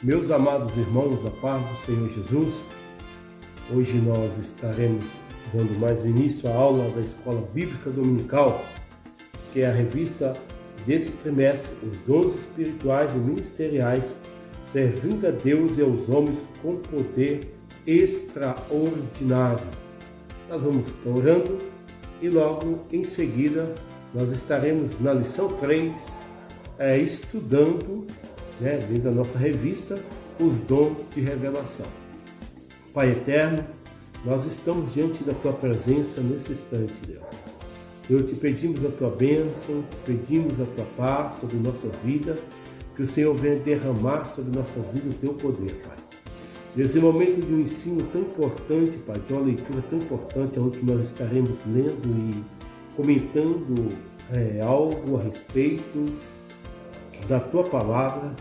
Meus amados irmãos, a paz do Senhor Jesus, hoje nós estaremos dando mais início à aula da Escola Bíblica Dominical, que é a revista desse trimestre, os dons espirituais e ministeriais, servindo a Deus e aos homens com poder extraordinário. Nós vamos estar orando e logo em seguida nós estaremos na lição 3, estudando, dentro da nossa revista, os dons de revelação. Pai eterno, nós estamos diante da Tua presença nesse instante, Deus. Senhor, te pedimos a Tua bênção, te pedimos a Tua paz sobre nossa vida, que o Senhor venha derramar sobre nossa vida o Teu poder, Pai. Nesse momento de um ensino tão importante, Pai, de uma leitura tão importante, onde nós estaremos lendo e comentando algo a respeito da Tua palavra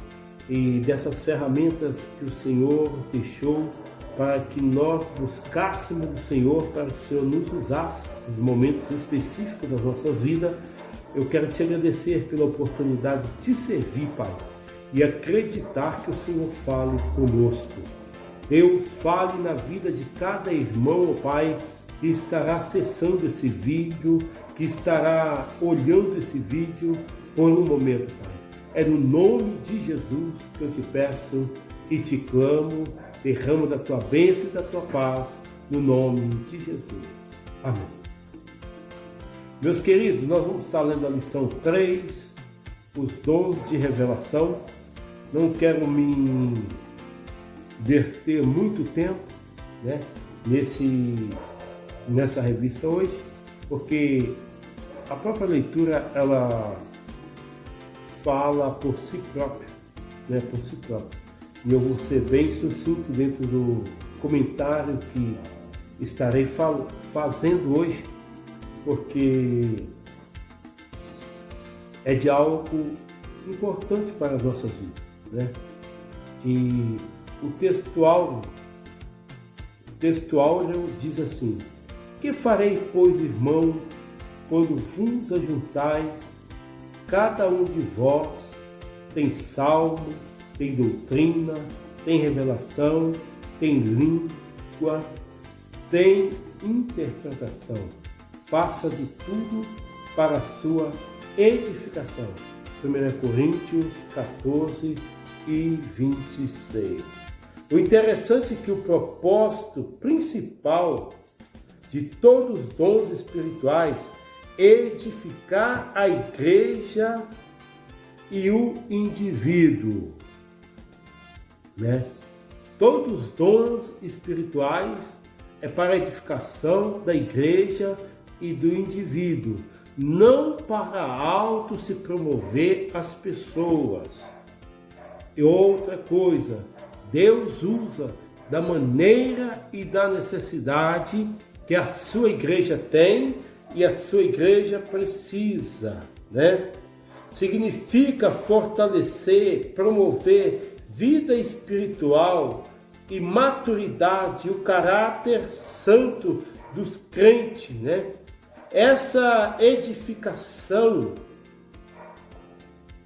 e dessas ferramentas que o Senhor deixou para que nós buscássemos o Senhor, para que o Senhor nos usasse nos momentos específicos da nossa vida. Eu quero te agradecer pela oportunidade de te servir, Pai, e acreditar que o Senhor fale conosco. Deus, fale na vida de cada irmão, Pai, que estará acessando esse vídeo, que estará olhando esse vídeo por um momento, Pai. É no nome de Jesus que eu te peço e te clamo, derrama da Tua bênção e da Tua paz, no nome de Jesus. Amém. Meus queridos, nós vamos estar lendo a lição 3, os dons de revelação. Não quero me verter muito tempo, nessa revista hoje, porque a própria leitura, ela fala por si própria, E eu vou ser bem sucinto dentro do comentário que estarei fazendo hoje, porque é de algo importante para as nossas vidas, E o texto áureo diz assim: que farei, pois, irmão, quando vos ajuntais, cada um de vós tem salmo, tem doutrina, tem revelação, tem língua, tem interpretação. Faça de tudo para a sua edificação. 1 Coríntios 14 e 26. O interessante é que o propósito principal de todos os dons espirituais é edificar a igreja e o indivíduo. Todos os dons espirituais é para a edificação da igreja e do indivíduo, não para auto se promover as pessoas. E outra coisa, Deus usa da maneira e da necessidade que a sua igreja tem e a sua igreja precisa, Significa fortalecer, promover vida espiritual e maturidade, o caráter santo dos crentes, Essa edificação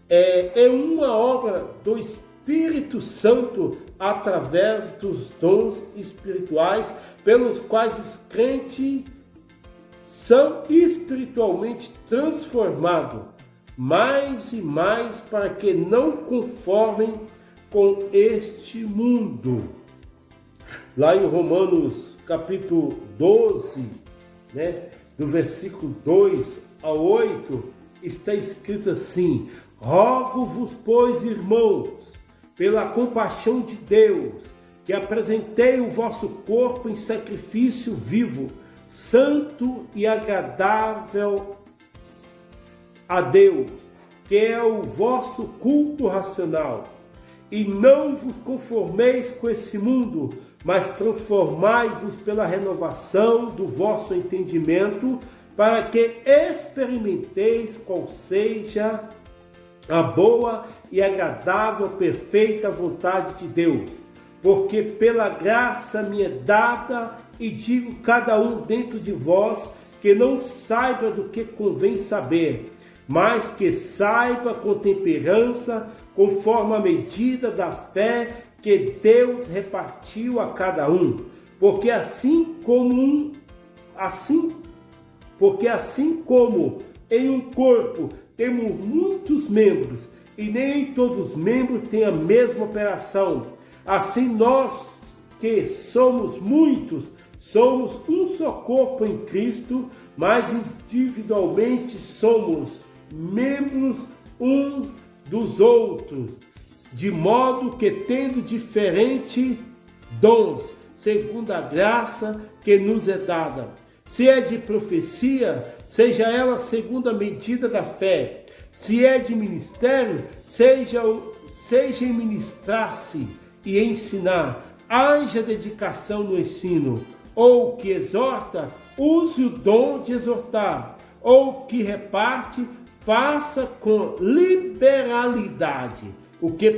é uma obra do Espírito Santo através dos dons espirituais, pelos quais os crentes são espiritualmente transformados mais e mais para que não conformem com este mundo. Lá em Romanos capítulo 12, do versículo 2 a 8, está escrito assim: rogo-vos, pois, irmãos, pela compaixão de Deus, que apresentei o vosso corpo em sacrifício vivo, santo e agradável a Deus, que é o vosso culto racional. E não vos conformeis com esse mundo, mas transformai-vos pela renovação do vosso entendimento, para que experimenteis qual seja a boa e agradável, perfeita vontade de Deus. Porque pela graça me é dada, e digo cada um dentro de vós, que não saiba do que convém saber, mas que saiba com temperança, conforme a medida da fé que Deus repartiu a cada um, porque assim como em um corpo temos muitos membros, e nem todos os membros têm a mesma operação, assim nós que somos muitos, somos um só corpo em Cristo, mas individualmente somos membros um dos outros, de modo que tendo diferentes dons, segundo a graça que nos é dada. Se é de profecia, seja ela segundo a medida da fé. Se é de ministério, seja em ministrar-se e ensinar. Haja dedicação no ensino. Ou que exorta, use o dom de exortar. Ou que reparte, faça com liberalidade. O que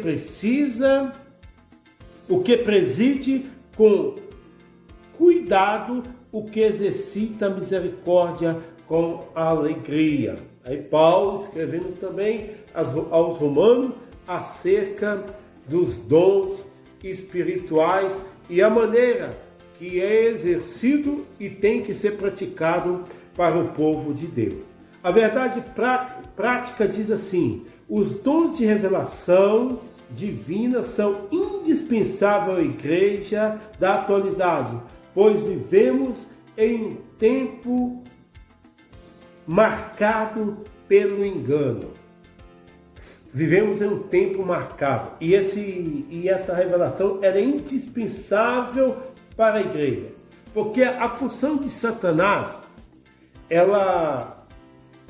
preside com cuidado, o que exercita a misericórdia com alegria. Aí Paulo escrevendo também aos Romanos acerca dos dons espirituais e a maneira que é exercido e tem que ser praticado para o povo de Deus. A verdade prática diz assim: os dons de revelação divina são indispensáveis à igreja da atualidade, pois vivemos em um tempo marcado pelo engano. Vivemos em um tempo marcado e essa revelação era indispensável para a igreja, porque a função de Satanás, ela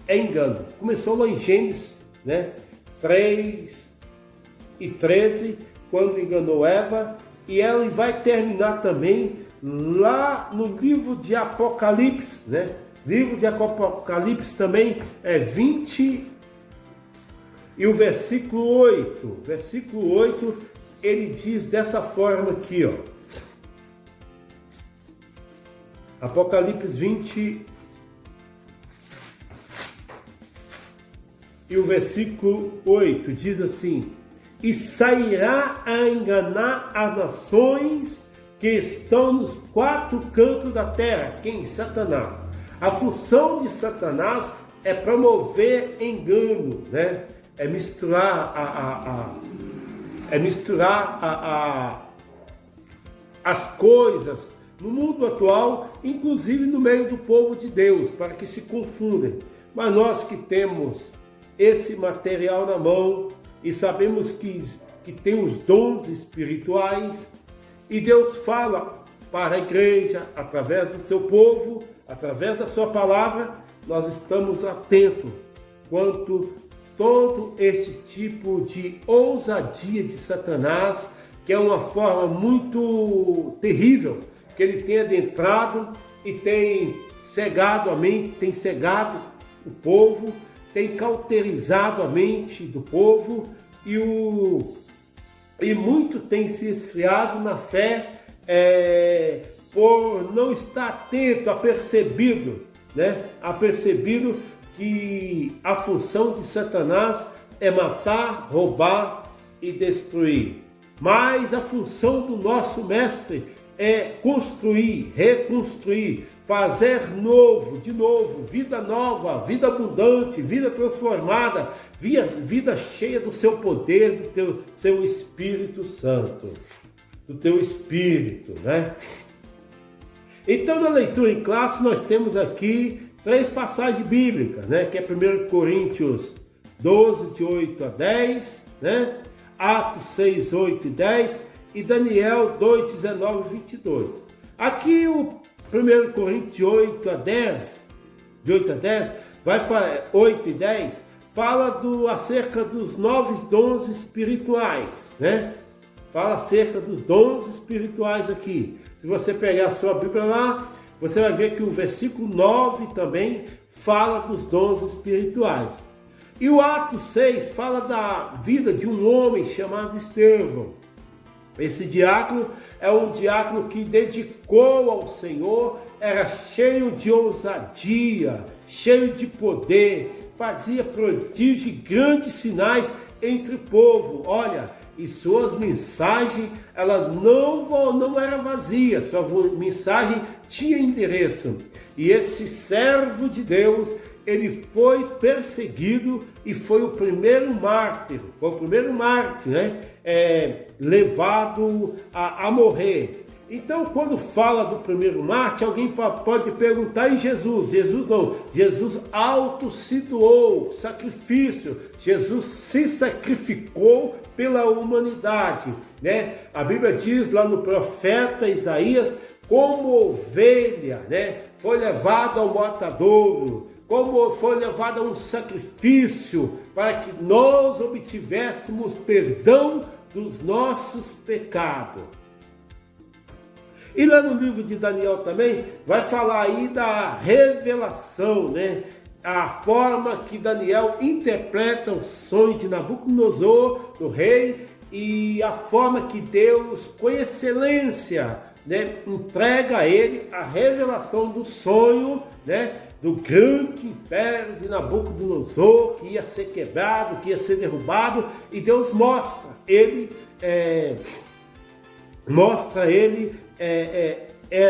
é engano. Começou lá em Gênesis, 3:13, quando enganou Eva, e ela vai terminar também lá no livro de Apocalipse, Livro de Apocalipse também é 20 e o versículo 8. Versículo 8, ele diz dessa forma aqui, ó. Apocalipse 20 e o versículo 8 diz assim: e sairá a enganar as nações que estão nos quatro cantos da terra. Quem? Satanás. A função de Satanás é promover engano, É misturar as coisas no mundo atual, inclusive no meio do povo de Deus, para que se confundam. Mas nós que temos esse material na mão e sabemos que tem os dons espirituais, e Deus fala para a igreja, através do seu povo, através da sua palavra, nós estamos atentos quanto todo esse tipo de ousadia de Satanás, que é uma forma muito terrível, que ele tem adentrado e tem cegado a mente, tem cegado o povo, tem cauterizado a mente do povo, e muito tem se esfriado na fé, por não estar atento, apercebido que a função de Satanás é matar, roubar e destruir. Mas a função do nosso mestre é construir, reconstruir, fazer novo, de novo, vida nova, vida abundante, vida transformada, vida cheia do seu poder, do seu Espírito Santo, do teu Espírito, Então, na leitura em classe, nós temos aqui 3 passagens bíblicas, que é 1 Coríntios 12, de 8 a 10, Atos 6, 8 e 10 e Daniel 2, 19 e 22. Aqui o 1 Coríntios 8 a 10, de 8 a 10, 8 e 10, fala acerca dos 9 dons espirituais, Fala acerca dos dons espirituais aqui. Se você pegar a sua Bíblia lá, você vai ver que o versículo 9 também fala dos dons espirituais. E o Atos 6 fala da vida de um homem chamado Estevão. Esse diácono é um diácono que dedicou ao Senhor, era cheio de ousadia, cheio de poder, fazia prodígios e grandes sinais entre o povo. Olha, e suas mensagens, ela não era vazia, sua mensagem tinha endereço. E esse servo de Deus, ele foi perseguido e foi o primeiro mártir, né? Levado a morrer. Então, quando fala do primeiro mártir, alguém pode perguntar em Jesus. Jesus se doou, sacrifício. Jesus se sacrificou pela humanidade, né? A Bíblia diz lá no profeta Isaías, como ovelha, né? Foi levado ao matadouro, como foi levado a um sacrifício para que nós obtivéssemos perdão dos nossos pecados. E lá no livro de Daniel também vai falar aí da revelação, né? A forma que Daniel interpreta o sonho de Nabucodonosor, do rei, e a forma que Deus, com excelência, né, entrega a ele a revelação do sonho, né, do grande império de Nabucodonosor, que ia ser quebrado, que ia ser derrubado, e Deus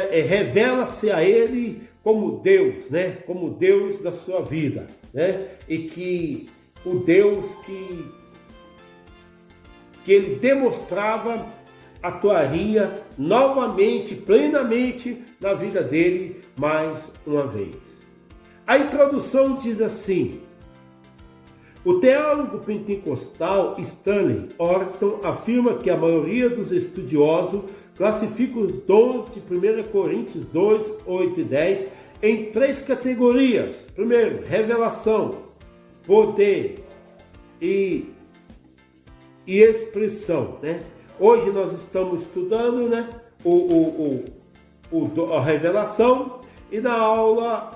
revela-se a ele como Deus, né? Como Deus da sua vida, né? E que o Deus que ele demonstrava atuaria novamente, plenamente na vida dele mais uma vez. A introdução diz assim: o teólogo pentecostal Stanley Orton afirma que a maioria dos estudiosos classifica os dons de 1 Coríntios 2, 8 e 10 em 3 categorias. Primeiro, revelação, poder e expressão, né? Hoje nós estamos estudando, né, a revelação, e na aula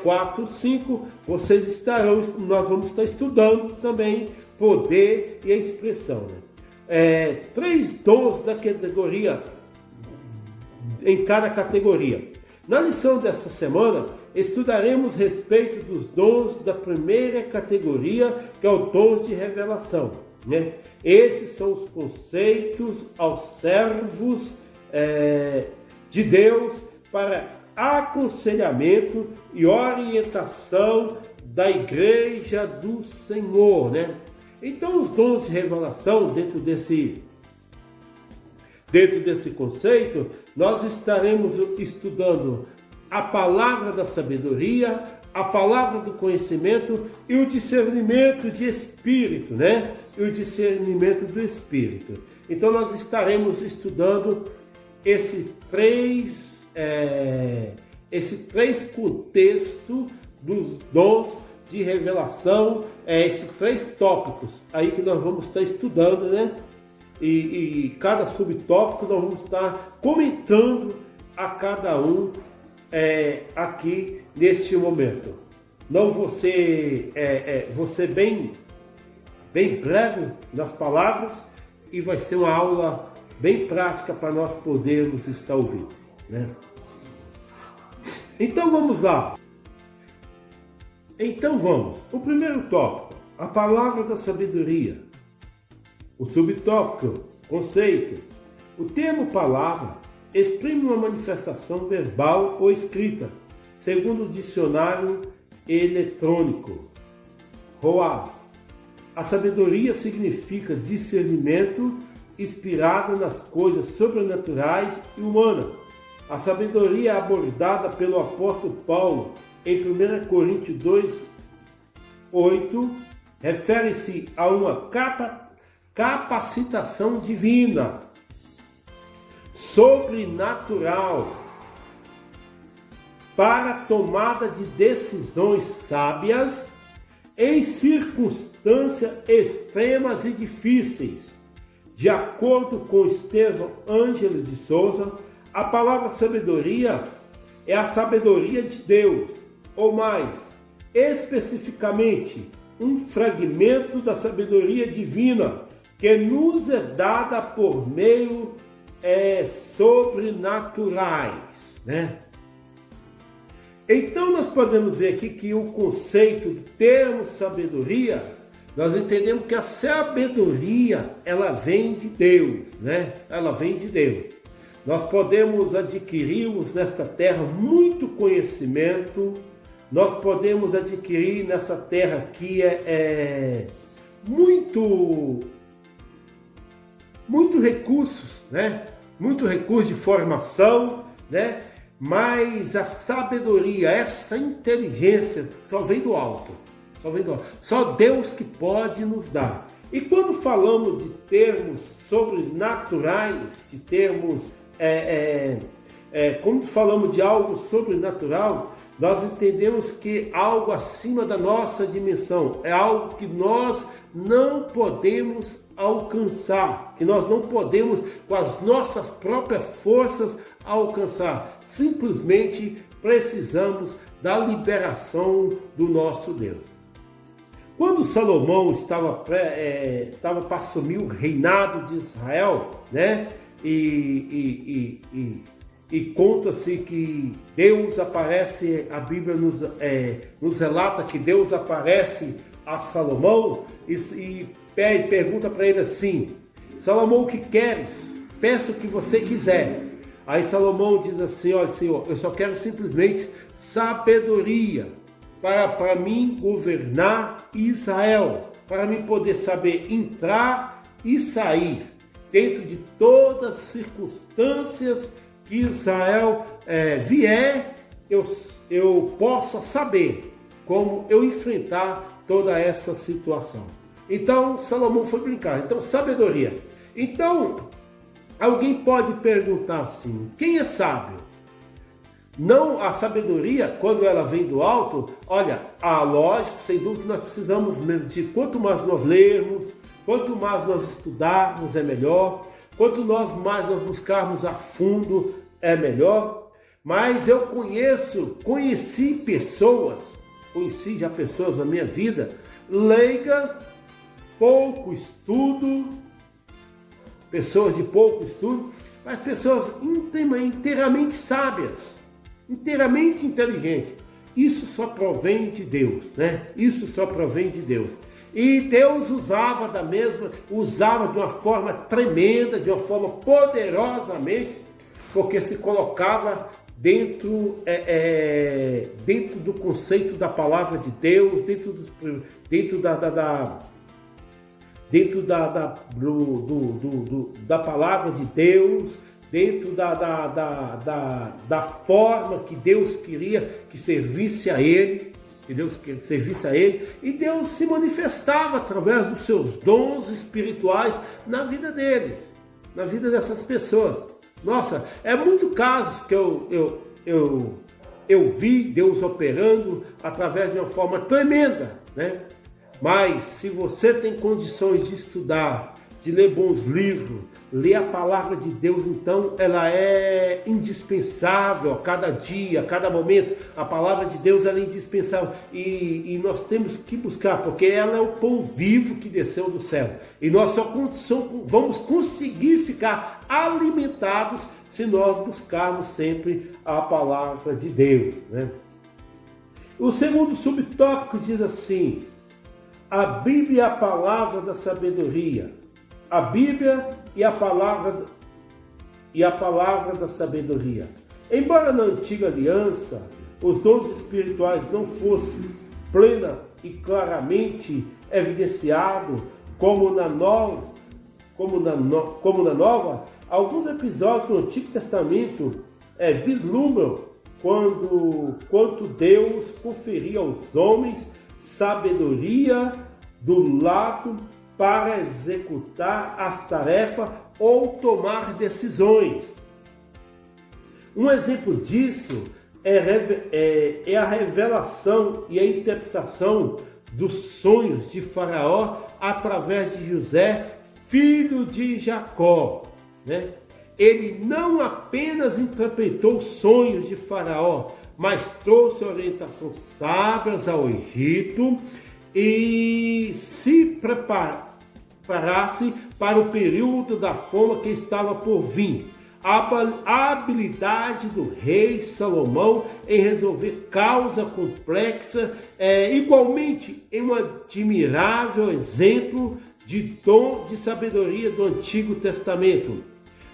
4, 5, nós vamos estar estudando também poder e a expressão, né? 3 dons da categoria, em cada categoria. Na lição dessa semana, estudaremos a respeito dos dons da primeira categoria, que é o dom de revelação, né? Esses são os conceitos aos servos de Deus para aconselhamento e orientação da igreja do Senhor, né? Então, os dons de revelação, dentro desse conceito, nós estaremos estudando a palavra da sabedoria, a palavra do conhecimento e o discernimento de espírito, né? E o discernimento do espírito. Então, nós estaremos estudando esses três contextos dos dons de revelação, esses 3 tópicos aí que nós vamos estar estudando, né? E cada subtópico nós vamos estar comentando a cada um aqui neste momento. Não vou ser bem breve nas palavras, e vai ser uma aula bem prática para nós podermos estar ouvindo, né? Então vamos lá. O primeiro tópico, a palavra da sabedoria. O subtópico, conceito. O termo palavra exprime uma manifestação verbal ou escrita, segundo o dicionário eletrônico ROAS. A sabedoria significa discernimento inspirado nas coisas sobrenaturais e humanas. A sabedoria é abordada pelo apóstolo Paulo em 1 Coríntios 2, 8, refere-se a uma capacitação divina, sobrenatural, para a tomada de decisões sábias em circunstâncias extremas e difíceis. De acordo com Estevão Ângelo de Souza, a palavra sabedoria é a sabedoria de Deus, ou mais, especificamente, um fragmento da sabedoria divina que nos é dada por meio sobrenaturais, né? Então nós podemos ver aqui que o conceito do termo sabedoria nós entendemos que a sabedoria, ela vem de Deus, né? Ela vem de Deus. Nós podemos adquirirmos nesta terra muito conhecimento, nós podemos adquirir nessa terra aqui muito recursos, né? Muito recurso de formação, né? Mas a sabedoria, essa inteligência só vem do alto. Só Deus que pode nos dar. E quando falamos de termos sobrenaturais, de termos, quando falamos de algo sobrenatural, nós entendemos que algo acima da nossa dimensão, é algo que nós não podemos alcançar, que nós não podemos com as nossas próprias forças alcançar. Simplesmente precisamos da liberação do nosso Deus. Quando Salomão estava para assumir o reinado de Israel, né? E conta-se que Deus aparece, a Bíblia nos relata que Deus aparece a Salomão e pergunta para ele assim: Salomão, o que queres? Peça o que você quiser. Aí Salomão diz assim: olha, Senhor, eu só quero simplesmente sabedoria para mim governar Israel, para mim poder saber entrar e sair dentro de todas as circunstâncias que Israel vier, eu possa saber como eu enfrentar toda essa situação. Então Salomão foi brincar. Então, sabedoria. Então, alguém pode perguntar assim: quem é sábio? Não, a sabedoria, quando ela vem do alto, olha, lógico, sem dúvida, nós precisamos de quanto mais nós lermos, quanto mais nós estudarmos, é melhor. Quanto mais nós buscarmos a fundo, é melhor. Mas eu conheci já pessoas na minha vida, leiga, pouco estudo, pessoas de pouco estudo, mas pessoas inteiramente sábias, inteiramente inteligentes. Isso só provém de Deus, né? Isso só provém de Deus. E Deus usava de uma forma tremenda, de uma forma poderosamente, porque se colocava dentro do conceito da palavra de Deus, dentro da palavra de Deus, dentro da forma que Deus queria que servisse a Ele. E Deus se manifestava através dos seus dons espirituais na vida deles, na vida dessas pessoas. Nossa, é muito casos que eu vi Deus operando através de uma forma tremenda, né? Mas se você tem condições de estudar, de ler bons livros, ler a palavra de Deus, então ela é indispensável a cada dia, a cada momento. A palavra de Deus ela é indispensável e nós temos que buscar, porque ela é o pão vivo que desceu do céu. E nós só vamos conseguir ficar alimentados se nós buscarmos sempre a palavra de Deus, né? O segundo subtópico diz assim: a Bíblia é a palavra da sabedoria. A Bíblia e a palavra da sabedoria. Embora na antiga aliança os dons espirituais não fossem plena e claramente evidenciados como na nova, alguns episódios do Antigo Testamento vislumbram quanto Deus conferia aos homens sabedoria do lado para executar as tarefas ou tomar decisões. Um exemplo disso é a revelação e a interpretação dos sonhos de Faraó através de José, filho de Jacó, né? Ele não apenas interpretou os sonhos de Faraó, mas trouxe orientações sábias ao Egito e se preparasse para o período da fome que estava por vir. a habilidade do rei Salomão em resolver causa complexa, igualmente em um admirável exemplo de dom de sabedoria do Antigo Testamento.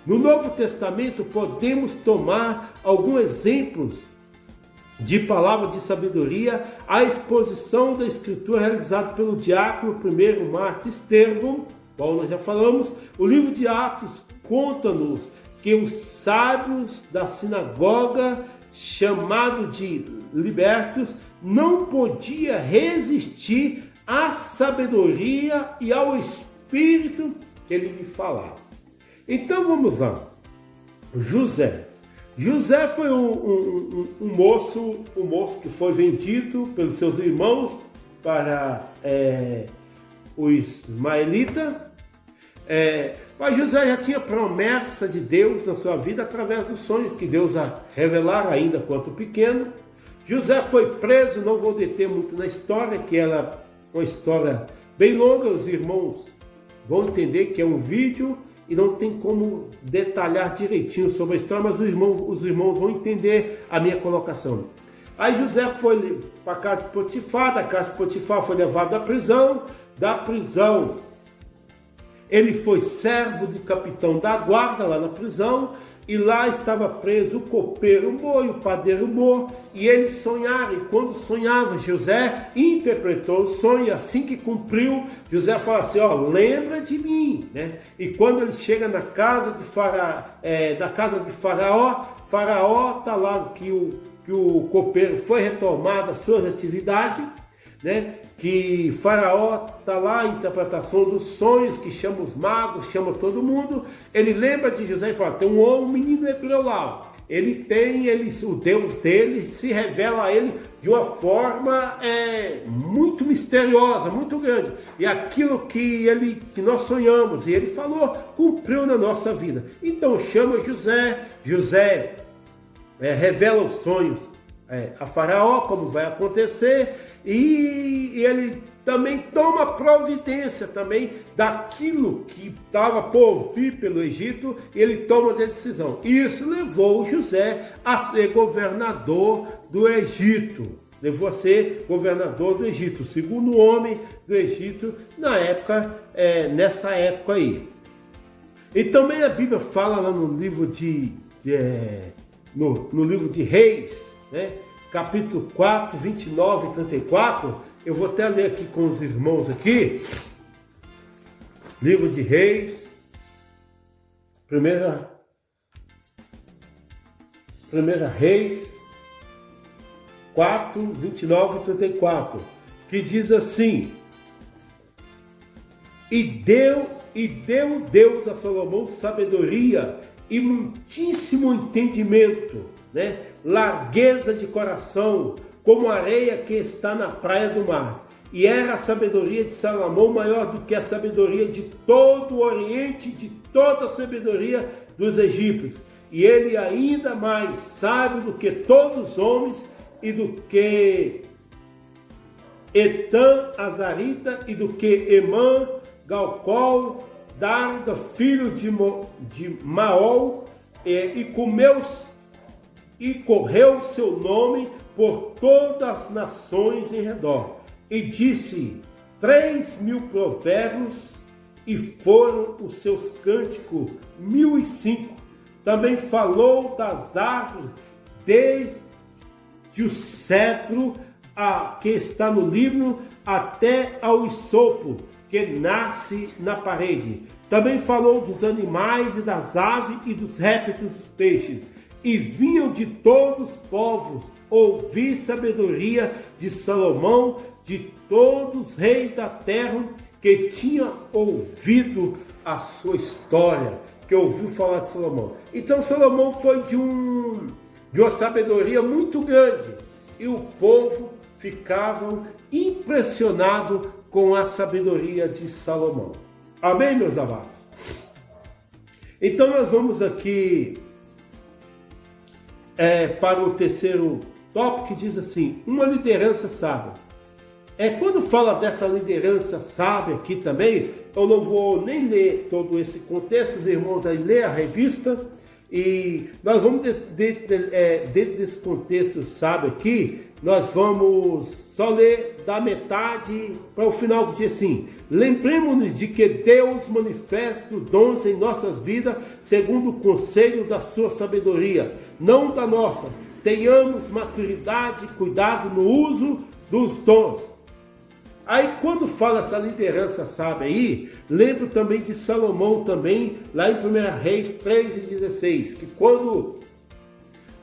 No Novo Testamento podemos tomar alguns exemplos de palavra de sabedoria, a exposição da Escritura realizada pelo diácono primeiro Martins Estevão, qual nós já falamos. O livro de Atos conta-nos que os sábios da sinagoga, chamado de libertos, não podia resistir à sabedoria e ao espírito que ele lhe falava. Então vamos lá. José foi um moço que foi vendido pelos seus irmãos para o ismaelita. Mas José já tinha promessa de Deus na sua vida através dos sonhos que Deus a revelara ainda quanto pequeno. José foi preso, não vou deter muito na história, que era uma história bem longa, os irmãos vão entender que é um vídeo e não tem como detalhar direitinho sobre a história, mas os irmãos vão entender a minha colocação. Aí José foi para a casa de Potifar, da casa de Potifar foi levado à prisão, da prisão ele foi servo de capitão da guarda lá na prisão, e lá estava preso o copeiro Mor e o padeiro Mor, e eles sonharam, e quando sonhava, José interpretou o sonho, e assim que cumpriu, José falou assim, lembra de mim, né? E quando ele chega na casa de Faraó, Faraó está lá que o copeiro foi retomado as suas atividades, né? Que Faraó está lá, a interpretação dos sonhos, que chama os magos, chama todo mundo. Ele lembra de José e fala, tem um menino hebreu lá, o Deus dele se revela a ele de uma forma muito misteriosa, muito grande, e aquilo que nós sonhamos, e ele falou, cumpriu na nossa vida. Então chama José revela os sonhos a Faraó, como vai acontecer, e ele também toma providência também daquilo que estava por vir pelo Egito, ele toma a decisão. Isso levou José a ser governador do Egito. Levou a ser governador do Egito, o segundo homem do Egito nessa época aí. E também a Bíblia fala lá no livro no livro de Reis, né? Capítulo 4, 29 e 34, eu vou até ler aqui com os irmãos aqui, livro de Reis, primeira Reis, 4, 29 e 34, que diz assim, e deu Deus a Salomão sabedoria e muitíssimo entendimento, né? Largueza de coração, como a areia que está na praia do mar. E era a sabedoria de Salomão maior do que a sabedoria de todo o Oriente, de toda a sabedoria dos egípcios. E ele ainda mais sábio do que todos os homens, e do que Etan, Azarita, e do que Emã, Galcol, Darda, filho de Maol, e correu seu nome por todas as nações em redor. E disse 3.000 provérbios, e foram os seus cânticos 1.005. Também falou das árvores, desde o cedro que está no livro, até ao isopo, que nasce na parede. Também falou dos animais e das aves e dos répteis dos peixes. E vinham de todos os povos ouvir sabedoria de Salomão, de todos os reis da terra, que tinha ouvido a sua história, que ouviu falar de Salomão. Então Salomão foi de uma sabedoria muito grande, e o povo ficava impressionado com a sabedoria de Salomão. Amém, meus amados? Então nós vamos aqui para o terceiro tópico, que diz assim, uma liderança sábia. Quando fala dessa liderança sábia aqui também, eu não vou nem ler todo esse contexto, os irmãos aí lê a revista, E nós vamos, dentro desse contexto sábio aqui, nós vamos só ler da metade para o final, que diz assim: lembremos-nos de que Deus manifesta os dons em nossas vidas segundo o conselho da sua sabedoria, não da nossa. Tenhamos maturidade e cuidado no uso dos dons. Aí quando fala essa liderança sábia aí, lembro também de Salomão também, lá em 1 Reis 3:16, que quando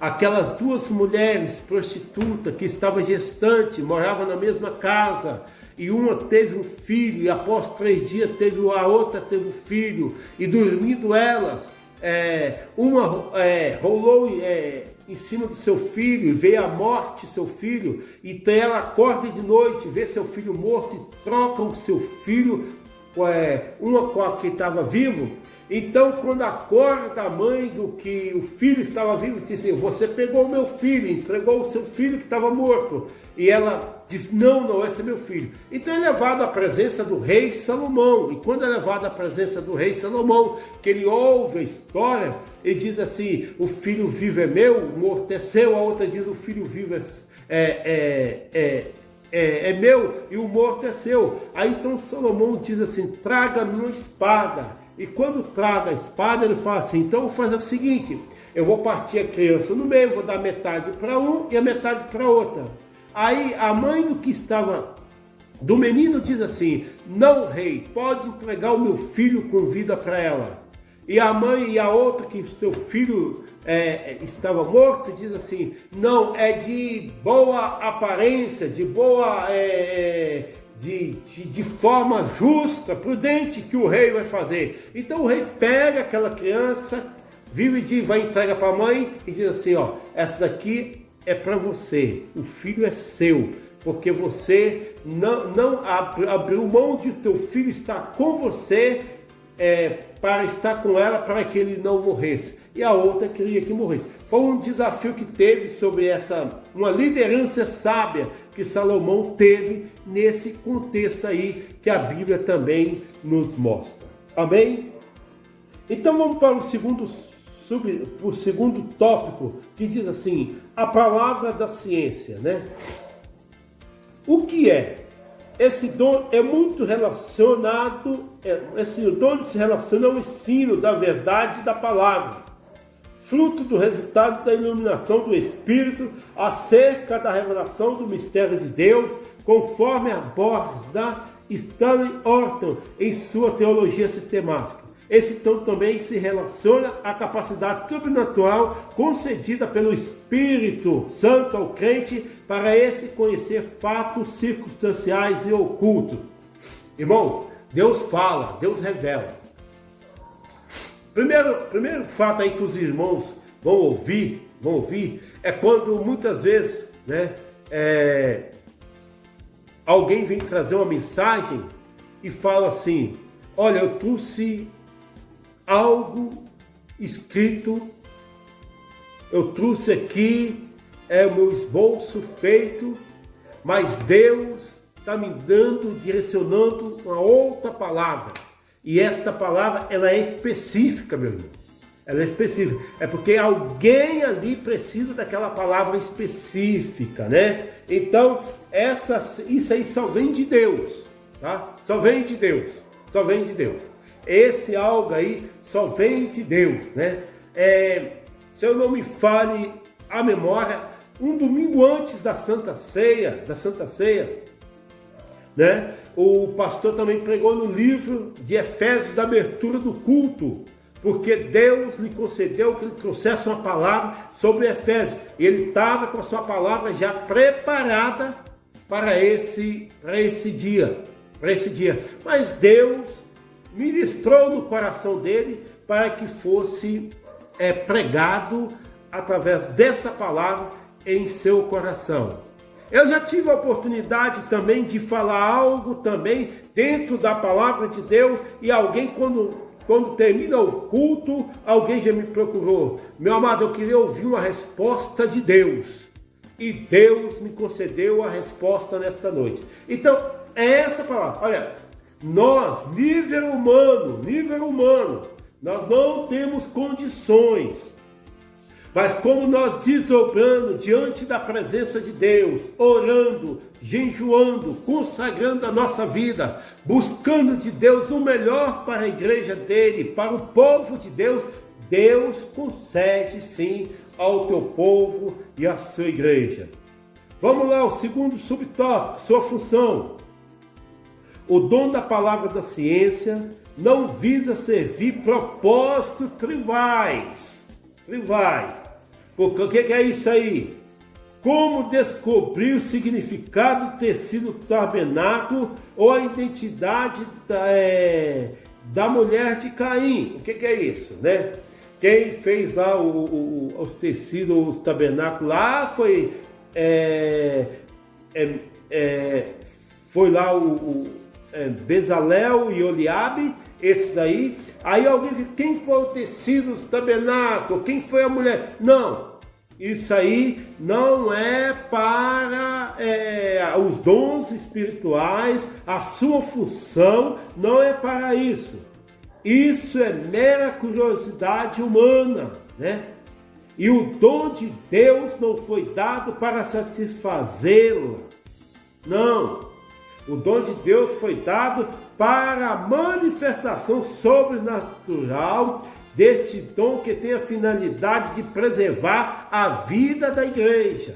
aquelas duas mulheres prostitutas que estavam gestantes, moravam na mesma casa, e uma teve um filho, e após 3 dias a outra teve um filho, e dormindo elas, uma rolou em cima do seu filho, e veio a morte seu filho, então ela acorda de noite, vê seu filho morto, e troca o seu filho, uma com a que estava vivo. Então, quando acorda a mãe do que o filho estava vivo, diz assim: você pegou o meu filho, entregou o seu filho que estava morto. E ela diz: não, esse é meu filho. Então é levado à presença do rei Salomão. E quando é levado à presença do rei Salomão, que ele ouve a história, ele diz assim: o filho vivo é meu, o morto é seu. A outra diz: o filho vivo é meu e o morto é seu. Aí então Salomão diz assim: traga a minha espada. E quando traga a espada, ele fala assim: então eu vou fazer o seguinte, eu vou partir a criança no meio, vou dar metade para um e a metade para outra. Aí a mãe do menino diz assim: não, rei, pode entregar o meu filho com vida para ela. E a mãe e a outra, que seu filho estava morto, diz assim: não, é de boa aparência, de boa... De forma justa, prudente, que o rei vai fazer. Então o rei pega aquela criança, vai entregar para a mãe e diz assim: essa daqui é para você, o filho é seu, porque você não abriu mão de teu filho estar com você, para estar com ela, para que ele não morresse. E a outra queria que morresse. Foi um desafio que teve sobre uma liderança sábia que Salomão teve nesse contexto aí que a Bíblia também nos mostra. Amém? Então vamos para o segundo tópico, que diz assim: a palavra da ciência, né? O que é? Esse dom é muito relacionado, esse dom se relaciona ao ensino da verdade da palavra, fruto do resultado da iluminação do Espírito acerca da revelação do mistério de Deus, conforme aborda Stanley Orton em sua teologia sistemática. Esse dom também se relaciona à capacidade sobrenatural concedida pelo Espírito Santo ao crente para esse conhecer fatos circunstanciais e ocultos. Irmãos, Deus fala, Deus revela. Primeiro fato aí que os irmãos vão ouvir, é quando muitas vezes, alguém vem trazer uma mensagem e fala assim: olha, eu trouxe algo escrito, eu trouxe aqui, o meu esboço feito, mas Deus está me direcionando uma outra palavra. E esta palavra, ela é específica, meu irmão. Ela é específica. É porque alguém ali precisa daquela palavra específica, né? Então, isso aí só vem de Deus, tá? Só vem de Deus. Esse algo aí só vem de Deus, né? Se eu não me fale a memória, um domingo antes da Santa Ceia, né? O pastor também pregou no livro de Efésios, da abertura do culto, porque Deus lhe concedeu que ele trouxesse uma palavra sobre Efésios, e ele estava com a sua palavra já preparada para esse dia, mas Deus ministrou no coração dele para que fosse pregado através dessa palavra em seu coração. Eu já tive a oportunidade também de falar algo também dentro da palavra de Deus, e alguém, quando termina o culto, alguém já me procurou: meu amado, eu queria ouvir uma resposta de Deus, e Deus me concedeu a resposta nesta noite. Então, é essa palavra. Olha, nível humano, nós não temos condições Mas como nós desdobrando diante da presença de Deus, orando, jejuando, consagrando a nossa vida, buscando de Deus o melhor para a igreja dele, para o povo de Deus, Deus concede sim ao teu povo e à sua igreja. Vamos lá, o segundo subtópico, sua função. O dom da palavra da ciência não visa servir propósitos tribais. Porque o que é isso aí? Como descobrir o significado do tecido do tabernáculo ou a identidade da mulher de Caim? O que é isso, né? Quem fez lá os tecidos, o tabernáculo lá foi lá Bezalel e Oliabe, esses aí. Aí alguém diz, quem foi o tecido do tabernáculo? Quem foi a mulher? Não, isso aí não é para os dons espirituais, a sua função não é para isso. Isso é mera curiosidade humana, né? E o dom de Deus não foi dado para satisfazê-la. Não. O dom de Deus foi dado para a manifestação sobrenatural deste dom que tem a finalidade de preservar a vida da igreja,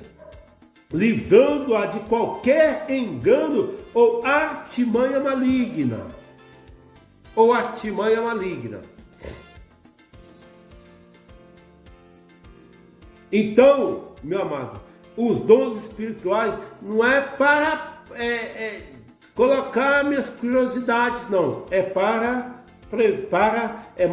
livrando-a de qualquer engano ou artimanha maligna. Então, meu amado, os dons espirituais não é para colocar minhas curiosidades, não. É para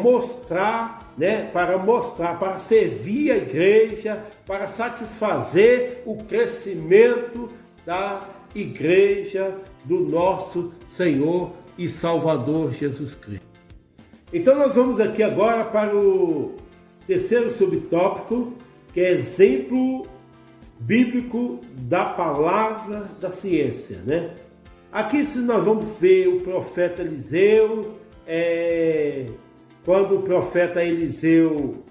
mostrar, né? Para servir a igreja, para satisfazer o crescimento da igreja do nosso Senhor e Salvador Jesus Cristo. Então nós vamos aqui agora para o terceiro subtópico, que é exemplo bíblico da palavra da ciência, né? Aqui nós vamos ver o profeta Eliseu, quando o profeta Eliseu,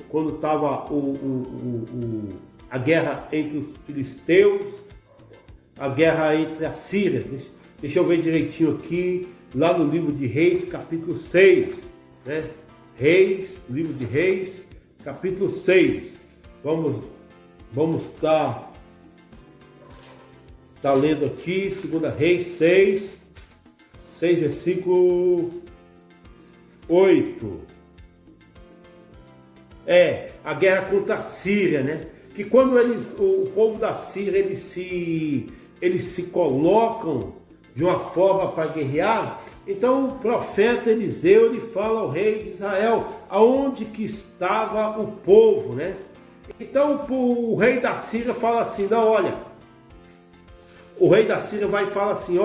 quando estava a guerra entre os filisteus, a guerra entre a Síria. Deixa eu ver direitinho aqui, lá no livro de Reis, capítulo 6, né? Livro de Reis, capítulo 6. Vamos estar lendo aqui, 2 Reis 6, versículo 8. A guerra contra a Síria, né? Que quando o povo da Síria, eles se colocam de uma forma para guerrear, então o profeta Eliseu, ele fala ao rei de Israel aonde que estava o povo, né? Então o rei da Síria fala assim, não, olha, o rei da Síria vai e fala assim,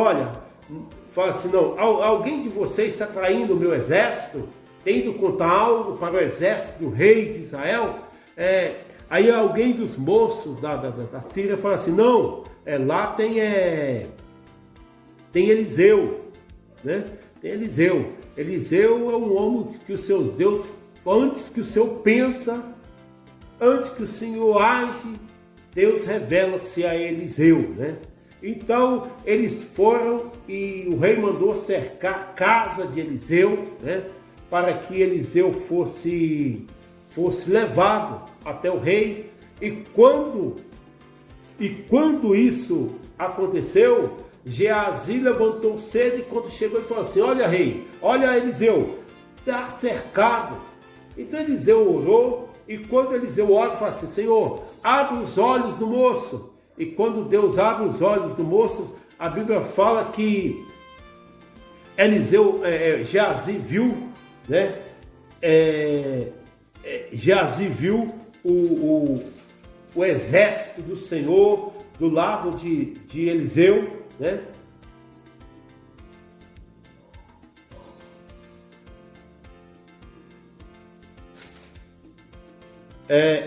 não, alguém de vocês está traindo o meu exército, tendo contar algo para o exército do rei de Israel? Aí alguém dos moços da Síria fala assim, não, lá tem Eliseu, né? Tem Eliseu. Eliseu é um homem que o seu Deus, antes que o Senhor pensa, antes que o Senhor age, Deus revela-se a Eliseu, né? Então eles foram e o rei mandou cercar a casa de Eliseu, né? Para que Eliseu fosse levado até o rei. E quando isso aconteceu, Geazi levantou cedo e quando chegou ele falou assim, olha rei, olha Eliseu, está cercado. Então Eliseu orou e quando Eliseu ora, fala assim, Senhor, abre os olhos do moço. E quando Deus abre os olhos do moço, a Bíblia fala que Geazi viu, né? Geazi viu o exército do Senhor do lado de Eliseu, né?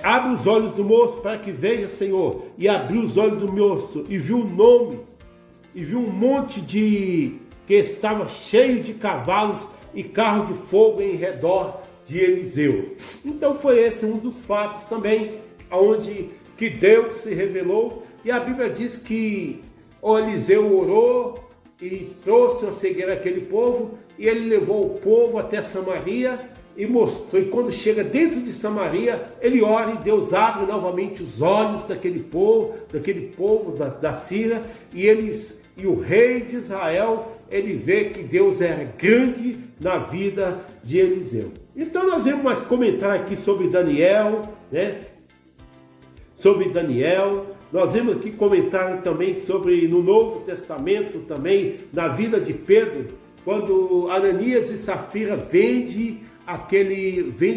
Abre os olhos do moço para que veja, Senhor. E abriu os olhos do moço e viu um nome, e viu um monte de que estava cheio de cavalos e carros de fogo em redor de Eliseu. Então foi esse um dos fatos também, onde que Deus se revelou, e a Bíblia diz que o Eliseu orou e trouxe a cegueira àquele povo, e ele levou o povo até Samaria e mostrou, e quando chega dentro de Samaria, ele ora e Deus abre novamente os olhos daquele povo da Síria, e o rei de Israel, ele vê que Deus é grande na vida de Eliseu. Então nós vamos mais comentar aqui sobre Daniel, né? Sobre Daniel, nós vamos aqui comentar também sobre, no Novo Testamento também, na vida de Pedro, quando Ananias e Safira vende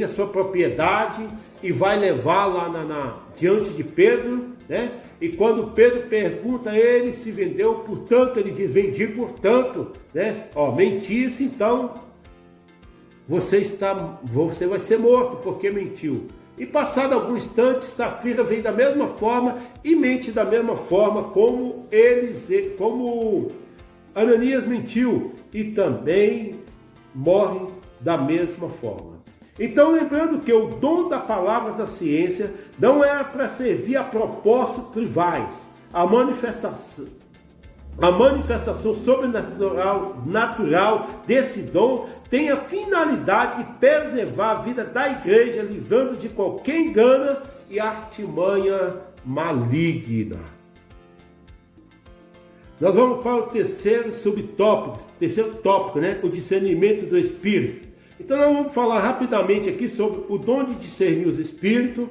a sua propriedade e vai levar lá diante de Pedro, né? E quando Pedro pergunta a ele se vendeu por tanto, ele diz, vendi por tanto, né? Mentisse, então você vai ser morto porque mentiu. E passado algum instante, Safira vem da mesma forma e mente da mesma forma como Ananias mentiu, e também morre da mesma forma. Então, lembrando que o dom da palavra da ciência não é para servir a propósitos rivais. A manifestação sobrenatural desse dom tem a finalidade de preservar a vida da igreja, livrando de qualquer engano e artimanha maligna. Nós vamos para o terceiro tópico, né? O discernimento do Espírito. Então nós vamos falar rapidamente aqui sobre o dom de discernir os Espíritos,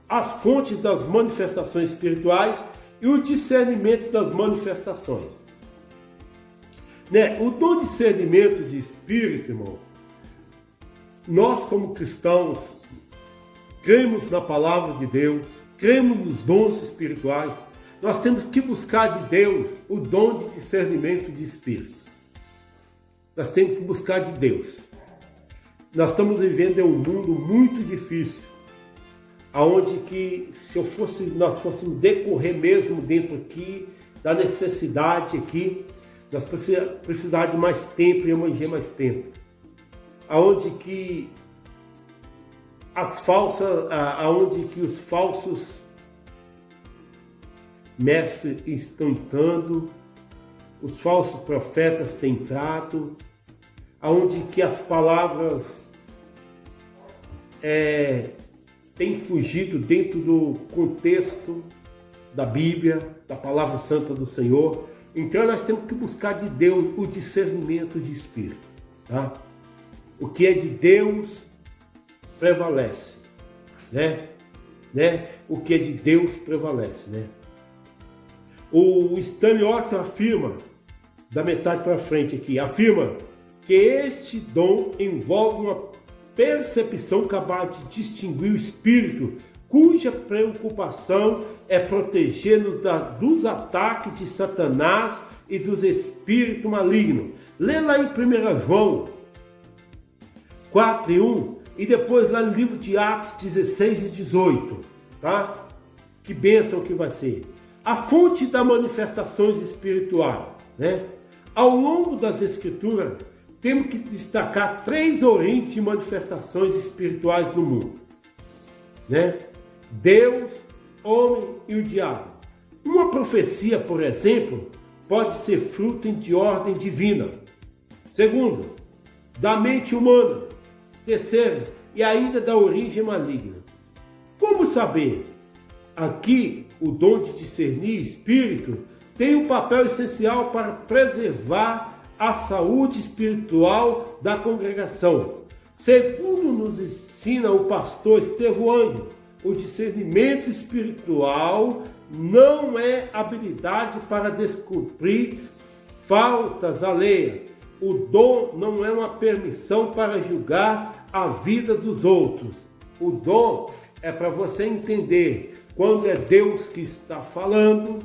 as fontes das manifestações espirituais e o discernimento das manifestações. O dom de discernimento de Espírito, irmão, nós como cristãos cremos na palavra de Deus, cremos nos dons espirituais, nós temos que buscar de Deus o dom de discernimento de Espírito. Nós temos que buscar de Deus. Nós estamos vivendo em um mundo muito difícil, aonde que nós fôssemos decorrer mesmo dentro aqui da necessidade aqui, nós precisar de mais tempo e amanhã mais tempo, aonde que os falsos mestres estão entrando, os falsos profetas têm entrado, aonde que as palavras têm fugido dentro do contexto da Bíblia, da palavra santa do Senhor. Então nós temos que buscar de Deus o discernimento de Espírito, tá? O que é de Deus prevalece, né? O que é de Deus prevalece, né? O Stanley Orton afirma, da metade para frente aqui, afirma que este dom envolve uma percepção capaz de distinguir o espírito, cuja preocupação é proteger-nos dos ataques de Satanás e dos espíritos malignos. Lê lá em 1 João 4:1 e depois lá no livro de Atos 16 e 18, tá? Que bênção que vai ser. A fonte das manifestações espirituais, né? Ao longo das Escrituras, temos que destacar 3 origens de manifestações espirituais no mundo, né? Deus, homem e o diabo. Uma profecia, por exemplo, pode ser fruto de ordem divina. Segundo, da mente humana. Terceiro, e ainda da origem maligna. Como saber? Aqui, o dom de discernir espírito tem um papel essencial para preservar a saúde espiritual da congregação. Segundo nos ensina o pastor Estevão Ângelo, o discernimento espiritual não é habilidade para descobrir faltas alheias. O dom não é uma permissão para julgar a vida dos outros. O dom é para você entender quando é Deus que está falando.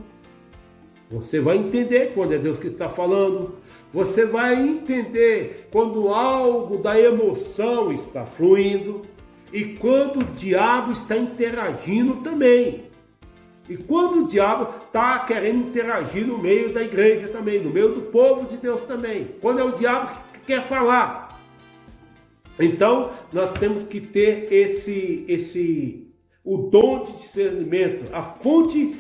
Você vai entender quando é Deus que está falando. Você vai entender quando algo da emoção está fluindo e quando o diabo está interagindo também. E quando o diabo está querendo interagir no meio da igreja também, no meio do povo de Deus também. Quando é o diabo que quer falar. Então, nós temos que ter o dom de discernimento, a fonte,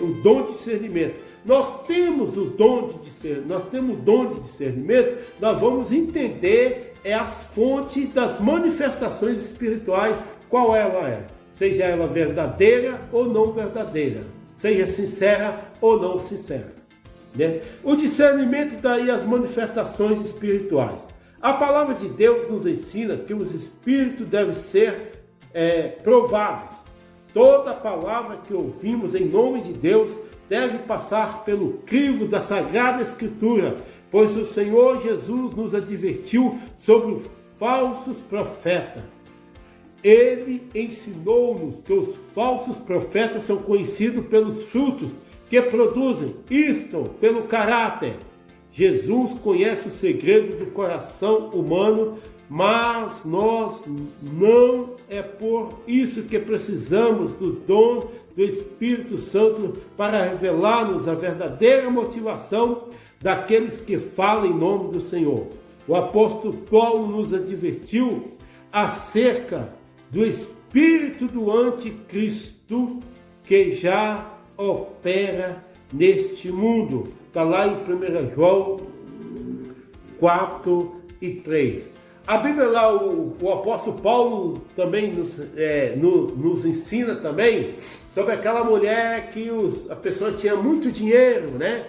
o dom de discernimento. Nós temos o dom de discernimento, nós vamos entender as fontes das manifestações espirituais, qual ela é. Seja ela verdadeira ou não verdadeira, seja sincera ou não sincera. Né? O discernimento daí as manifestações espirituais. A palavra de Deus nos ensina que os espíritos devem ser provados. Toda palavra que ouvimos em nome de Deus deve passar pelo crivo da Sagrada Escritura, pois o Senhor Jesus nos advertiu sobre os falsos profetas. Ele ensinou-nos que os falsos profetas são conhecidos pelos frutos que produzem, isto pelo caráter. Jesus conhece o segredo do coração humano, mas nós não é por isso que precisamos do dom do Espírito Santo para revelar-nos a verdadeira motivação daqueles que falam em nome do Senhor. O apóstolo Paulo nos advertiu acerca do espírito do anticristo que já opera neste mundo. Está lá em 1 João 4 e 3. A Bíblia lá, o apóstolo Paulo também nos ensina também sobre aquela mulher que a pessoa tinha muito dinheiro, né?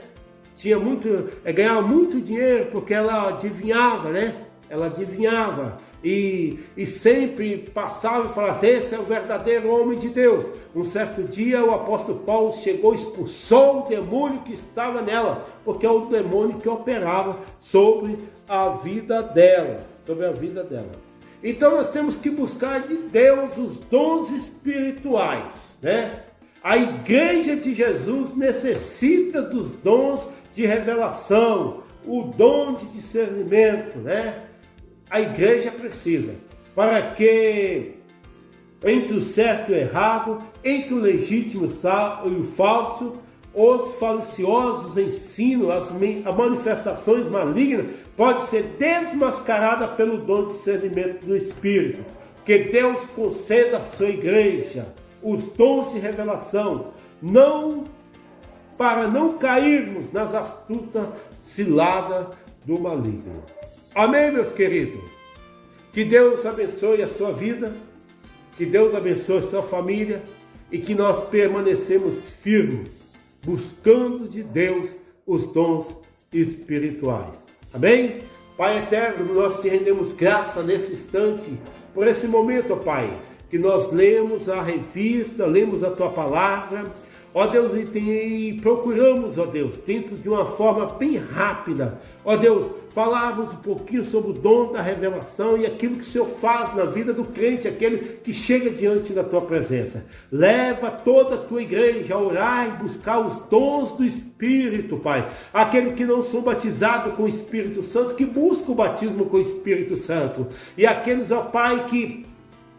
Ganhava muito dinheiro porque ela adivinhava, né? Ela adivinhava e sempre passava e falava assim, esse é o verdadeiro homem de Deus. Um certo dia o apóstolo Paulo chegou e expulsou o demônio que estava nela, porque é o demônio que operava sobre a vida dela. Então nós temos que buscar de Deus os dons espirituais, né? A igreja de Jesus necessita dos dons de revelação, o dom de discernimento, né? A igreja precisa, para que entre o certo e o errado, entre o legítimo e o falso, os faliciosos ensinos, as manifestações malignas, pode ser desmascarada pelo dom de discernimento do Espírito. Que Deus conceda à sua igreja os dons de revelação, para não cairmos nas astutas ciladas do maligno. Amém, meus queridos? Que Deus abençoe a sua vida, que Deus abençoe a sua família e que nós permanecemos firmes, buscando de Deus os dons espirituais. Amém? Pai eterno, nós te rendemos graça nesse instante, por esse momento, ó Pai, que nós lemos a revista, lemos a tua palavra, ó Deus, e procuramos, ó Deus, dentro de uma forma bem rápida, ó Deus, falarmos um pouquinho sobre o dom da revelação e aquilo que o Senhor faz na vida do crente, aquele que chega diante da tua presença. Leva toda a tua igreja a orar e buscar os dons do Espírito, Pai. Aqueles que não são batizados com o Espírito Santo, que buscam o batismo com o Espírito Santo. E aqueles, ó Pai, que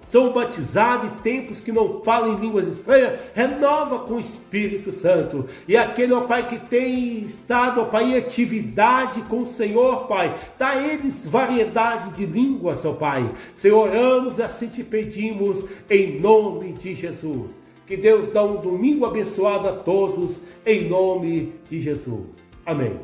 são batizados em tempos que não falam em línguas estranhas, renova com o Espírito Santo. E aquele, ó Pai, que tem estado, ó Pai, em atividade com o Senhor, Pai, dá a eles variedade de línguas, ó Pai. Senhor, oramos e assim te pedimos, em nome de Jesus. Que Deus dá um domingo abençoado a todos, em nome de Jesus. Amém.